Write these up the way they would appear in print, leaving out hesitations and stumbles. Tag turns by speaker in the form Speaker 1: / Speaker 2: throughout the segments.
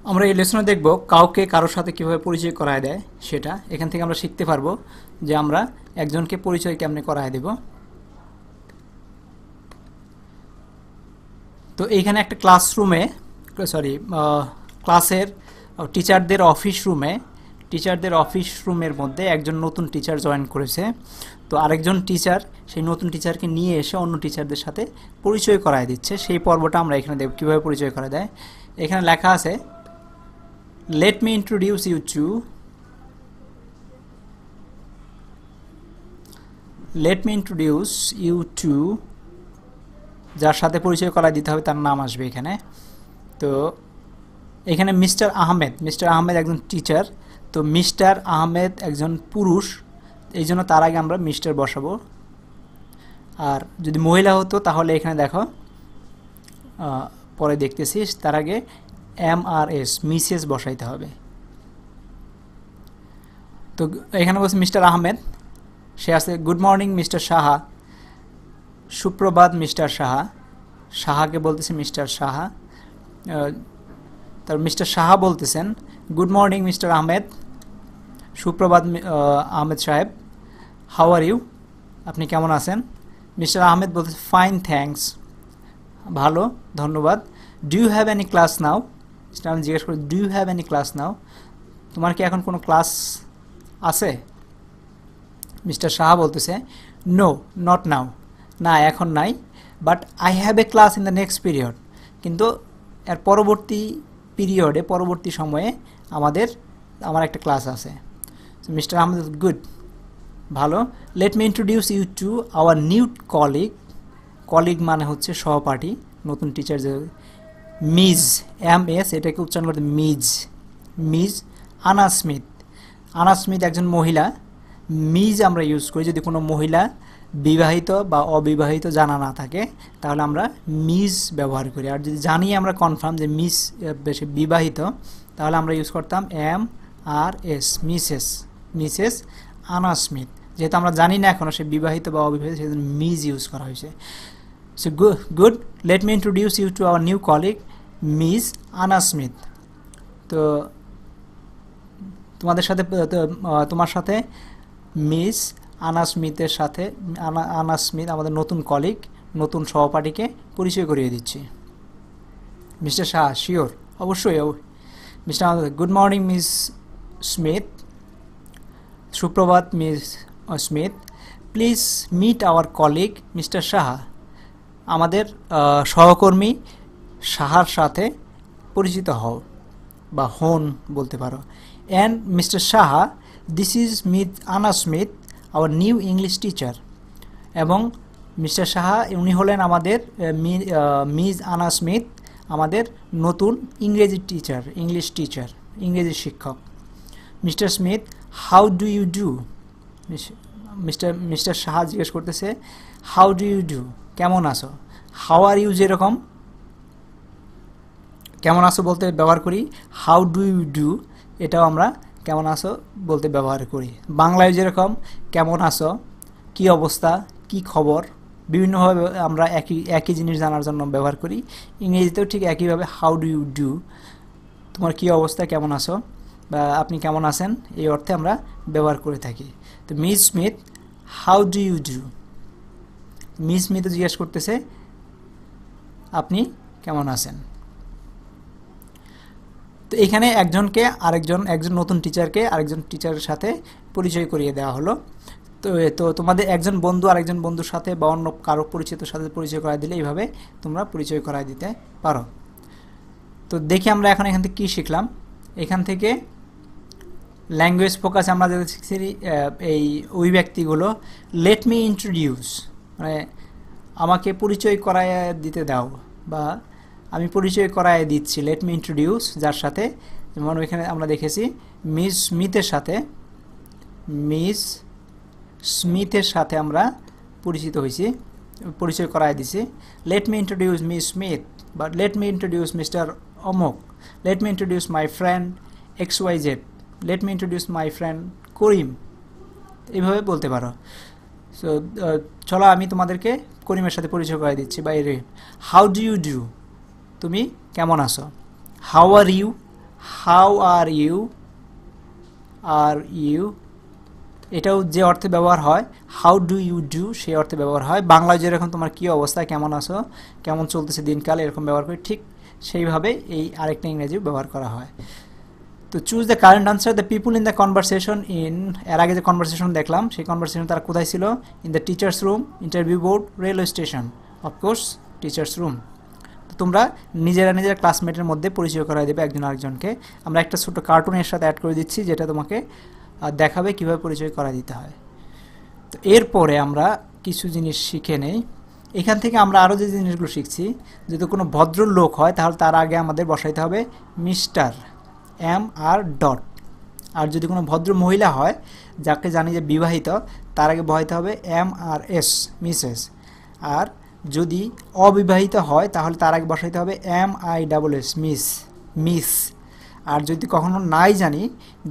Speaker 1: আমরা এই লেসনে দেখব কাউকে কারোর সাথে কিভাবে পরিচয় করায় দেয় সেটা। এখান থেকে আমরা শিখতে পারবো যে আমরা একজনকে পরিচয় কেমনে করায় দেব। তো এইখানে একটা ক্লাসরুমে ক্লাসের টিচারদের অফিস রুমের মধ্যে একজন নতুন টিচার জয়েন করেছে। তো আরেকজন টিচার সেই নতুন টিচারকে নিয়ে এসে অন্য টিচারদের সাথে পরিচয় করায় দিচ্ছে। সেই পর্বটা আমরা এখানে দেখব কীভাবে পরিচয় করা দেয়। এখানে লেখা আছে let me introduce you to যার সাথে পরিচয় করায় দিতে হবে তার নাম আসবে এখানে। তো এখানে মিস্টার আহমেদ একজন টিচার। তো মিস্টার আহমেদ একজন পুরুষ, এই জন্য তার আগে আমরা মিস্টার বসাবো। আর যদি মহিলা হতো তাহলে এখানে দেখো পরে দেখতেছিস, তার আগে MRS মিসেস বসাইতে হবে। তো এখানে বলছে মিস্টার আহমেদ, সে আছে গুড মর্নিং মিস্টার সাহা, সুপ্রভাত মিস্টার সাহা, সাহাকে বলতেছে মিস্টার সাহা। তার মিস্টার সাহা বলতেছেন গুড মর্নিং মিস্টার আহমেদ, সুপ্রভাত আহমেদ সাহেব, হাউ আর ইউ, আপনি কেমন আছেন। মিস্টার আহমেদ বলতেছে ফাইন থ্যাঙ্কস, ভালো ধন্যবাদ। Do you have any class now, সেটা আমি জিজ্ঞেস করি do you have any class now, তোমার কি এখন কোনো ক্লাস আছে। মিস্টার সাহা বলতেছে নো নট নাও, না এখন নাই, but I have a class in the next period, কিন্তু এর পরবর্তী সময়ে আমার একটা ক্লাস আছে। মিস্টার আহমেদ গুড, ভালো। Let me introduce you to our new colleague মানে হচ্ছে সহপাঠী, নতুন টিচার যে মিজ MS, এটাকে উচ্চারণ করতে মিজ আনা স্মিথ একজন মহিলা। মিজ আমরা ইউজ করি যদি কোনো মহিলা বিবাহিত বা অবিবাহিত জানা না থাকে, তাহলে আমরা মিজ ব্যবহার করি। আর যদি জানি আমরা কনফার্ম যে বেশি বিবাহিত, তাহলে আমরা ইউজ করতাম MRS মিসেস আনা স্মিথ। যেহেতু আমরা জানি না এখনও সে বিবাহিত বা অবিবাহিত, সেজন্য মিজ ইউজ করা হয়েছে। So good, let me introduce you to our new colleague miss Anna Smith. তো তোমার সাথে মিস আনা স্মিথ আমাদের নতুন কলিগ, নতুন সহপাঠীকে পরিচয় করিয়ে দিচ্ছি। মিস্টার শাহ শিওর, অবশ্যই। Mister good morning miss Smith, সুপ্রভাত miss Smith, please meet our colleague mister Saha, আমাদের সহকর্মী সাহার সাথে পরিচিত হও বা হন বলতে পারো। And mister Saha, this is miss Anna Smith our new English teacher, এবং মিস্টার সাহা উনি হলেন আমাদের মিস আনা স্মিথ আমাদের নতুন ইংলিশ টিচার, ইংরেজি শিক্ষক। Mister Smith, how do you do, mister Saha জিজ্ঞেস করতেছে হাউ ডু ইউ ডু, কেমন আছো। হাউ আর ইউ যেরকম কেমন আছো বলতে ব্যবহার করি, হাউ ডু ইউ ডু এটাও আমরা কেমন আছো বলতে ব্যবহার করি। বাংলায় যেরকম কেমন আছো, কি অবস্থা, কি খবর, বিভিন্নভাবে আমরা একই জিনিস জানার জন্য ব্যবহার করি। ইংরেজিতেও ঠিক একইভাবে হাউ ডু ইউ ডু, তোমার কি অবস্থা, কেমন আছো বা আপনি কেমন আছেন, এই অর্থে আমরা ব্যবহার করে থাকি। তো miss Smith, how do you do, miss Smith জিজ্ঞেস করতেছে আপনি কেমন আছেন। তো এখানে একজন নতুন টিচারকে আরেকজন টিচারের সাথে পরিচয় করিয়ে দেওয়া হলো। তো তোমাদের একজন বন্ধু আরেকজন বন্ধুর সাথে বা অন্য কারো পরিচিত সাথে পরিচয় করায় দিলে এইভাবে তোমরা পরিচয় করায় দিতে পারো। তো দেখি আমরা এখান থেকে কী শিখলাম। এখান থেকে ল্যাঙ্গুয়েজ ফোকাস আমরা যেটা শিখছি, ওই ব্যক্তিগুলো লেট মি ইন্ট্রোডিউস মানে আমাকে পরিচয় করায় দিতে দাও, বা আমি পরিচয় করায় দিচ্ছি। লেট মি ইন্ট্রোডিউস যার সাথে, যেমন ওইখানে আমরা দেখেছি মিস স্মিথের সাথে আমরা পরিচয় করায় দিছি। Let me introduce miss Smith, বা লেট মি ইন্ট্রোডিউস মিস্টার অমুক, let me introduce my friend XYZ, let me introduce my friend Karim, এইভাবে বলতে পারো। সো চলো আমি তোমাদেরকে করিমের সাথে পরিচয় করাই দিচ্ছি। বা হাউ ডু ইউ ডু, তুমি কেমন আছো। How are you, how are you, এটাও যে অর্থে ব্যবহার হয়, হাউ ডু ইউ ডু সেই অর্থে ব্যবহার হয়। বাংলায় যেরকম তোমার কী অবস্থা, কেমন আছো, কেমন চলতেছে দিনকাল, এরকম ব্যবহার করি, ঠিক সেইভাবে এই আরেকটা ইংরেজিও ব্যবহার করা হয়। তো choose the current answer. The people in the conversation in, এর আগে যে কনভারসেশন দেখলাম সেই কনভারসেশন তারা কোথায় ছিল? In the teachers room, interview board, railway station. Of course teachers room. তো তোমরা নিজেরা ক্লাসমেটের মধ্যে পরিচয় করাই দেবে একজন আরেকজনকে। আমরা একটা ছোট্ট কার্টুনের সাথে অ্যাড করে দিচ্ছি যেটা তোমাকে দেখাবে কীভাবে পরিচয় করা দিতে হয়। তো এরপরে আমরা কিছু জিনিস শিখে নেই। এখান থেকে আমরা আরও যে জিনিসগুলো শিখছি, যদি কোনো ভদ্রলোক হয় তাহলে তার আগে আমাদের বসাইতে হবে মিস্টার, এম আর ডট। আর যদি কোনো ভদ্র মহিলা হয় যাকে জানি যে বিবাহিত, তার আগে বসাইতে হবে এম আর এস, মিসেস। আর যদি অবিবাহিত হয় তাহলে তার আগে বসাইতে হবে M I double S, Miss. আর যদি কখনো নাই জানি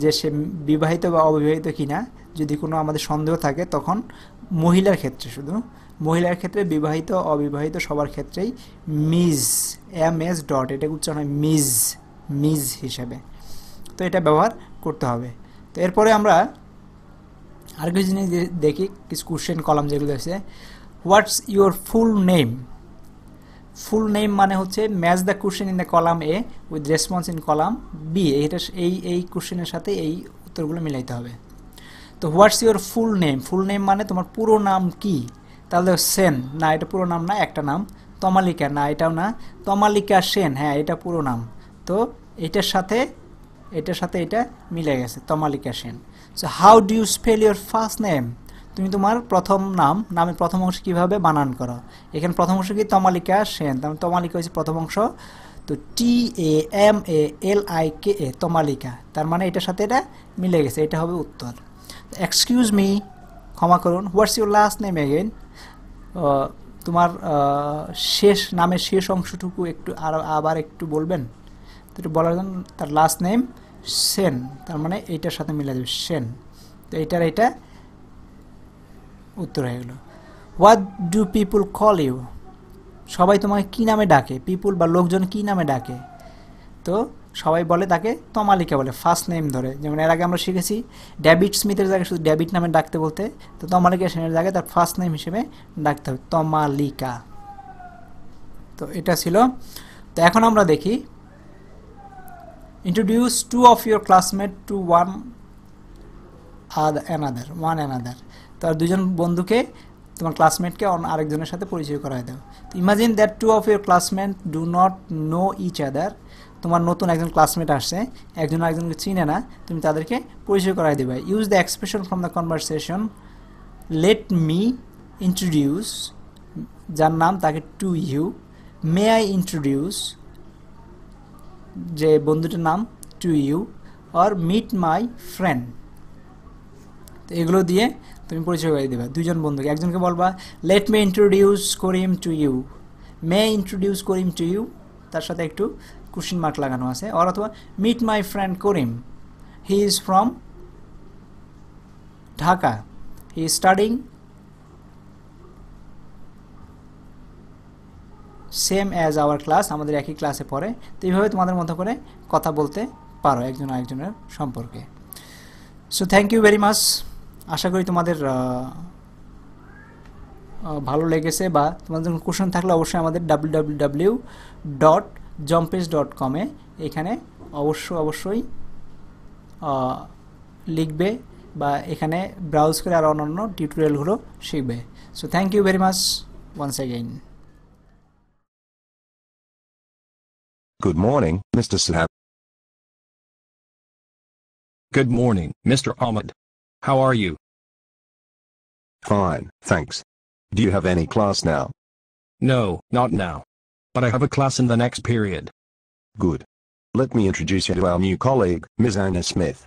Speaker 1: যে সে বিবাহিত বা অবিবাহিত কিনা, যদি কোনো আমাদের সন্দেহ থাকে, তখন মহিলার ক্ষেত্রে, শুধু মহিলার ক্ষেত্রে, বিবাহিত অবিবাহিত সবার ক্ষেত্রেই মিস, এম এস ডট, এটা উচ্চারণ হয় মিজ হিসেবে। তো এটা ব্যবহার করতে হবে। তো এরপরে আমরা আর কিছু জিনিস দেখি, কিছু কোশ্চেন কলাম যেগুলো আছে। What's your full name? Full name মানে হচ্ছে match the question in the column A with response in column B. এটা এই কোশ্চেনের সাথে এই উত্তরগুলো মিলাইতে হবে। তো what's your full name, full name মানে তোমার পুরো নাম কি? তাহলে সেন, না এটা পুরো নাম না, একটা নাম। তমালিকা, না এটাও না। তমালিকা সেন, হ্যাঁ এটা পুরো নাম। তো এটার সাথে এটা মিলে গেছে, Tamalika Sen. So how do you spell your first name? তুমি তোমার প্রথম নামের প্রথম অংশ কীভাবে বানান করো? এখানে প্রথম অংশ কি? তমালিকা সেন, তার তমালিকা হচ্ছে প্রথম অংশ। তো TAMALIKA, তমালিকা, তার মানে এটার সাথে এটা মিলে গেছে, এটা হবে উত্তর। এক্সকিউজ মি, ক্ষমা করুন। What's your last name again? তোমার নামের শেষ অংশটুকু আবার একটু বলবেন? তো এটা বলার জন্য তার লাস্ট নেম সেন, তার মানে এইটার সাথে মিলে যাবে সেন। তো এটা উত্তর হয়ে গেল। What do people call you? সবাই তোমাকে কী নামে ডাকে? পিপুল বা লোকজন কী নামে ডাকে? তো সবাই বলে তাকে তমালিকা বলে, ফার্স্ট নেম ধরে। যেমন এর আগে আমরা শিখেছি ডেভিড স্মিথের জায়গায় শুধু ডেভিড নামে ডাকতে বলতে, তো তমালিকা সেনের জায়গায় তার ফার্স্ট নেম হিসেবে ডাকতে হবে, তমালিকা। তো এটা ছিল। তো এখন আমরা দেখি, introduce two of your classmate to one another. তো আর দুজন বন্ধুকে, তোমার ক্লাসমেটকে আরেকজনের সাথে পরিচয় করায় দাও। তো imagine that two of your classmate do not know each other. তোমার নতুন একজন ক্লাসমেট আসছে, একজন আরেকজনকে চিনে না, তুমি তাদেরকে পরিচয় করাই দেবে। Use the expression from the conversation, let me introduce, যার নাম তাকে to you. May I introduce, যে বন্ধুটার নাম, to you. Or meet my friend. তো এগুলো দিয়ে তুমি পরিচয় করে দেবে দুজন বন্ধুকে। একজনকে বলবা let me introduce Karim to you, may introduce Karim to you, তার সাথে একটু কোশ্চেন মার্ক লাগানো আছে। অথবা meet my friend Karim, he is from Dhaka, he is studying same as our class, আমাদের একই ক্লাসে পড়ে। তো এইভাবে তোমাদের মতো করে কথা বলতে পারো একজন আরেকজনের সম্পর্কে। So thank you very much. আশা করি তোমাদের ভালো লেগেছে, বা তোমাদের কোনো কোশ্চেন থাকলে অবশ্যই আমাদের www.jompage.com এখানে অবশ্যই লিখবে, বা এখানে ব্রাউজ করে আর অন্যান্য টিউটোরিয়ালগুলো শিখবে। So thank you very much once again.
Speaker 2: Good morning, Mr. Sahab.
Speaker 3: Good morning, Mr. Ahmed. How are you?
Speaker 2: Fine, thanks. Do you have any class now?
Speaker 3: No, not now. But I have a class in the next period.
Speaker 2: Good. Let me introduce you to our new colleague, Ms. Anna Smith.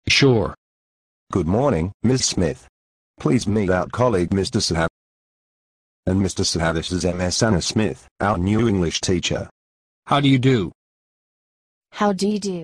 Speaker 3: Sure.
Speaker 2: Good morning, Ms. Smith. Please meet our colleague, Mr. Sahab. And Mr. Sahab, this is Ms. Anna Smith, our new English teacher.
Speaker 3: How do you do?
Speaker 4: How do you do?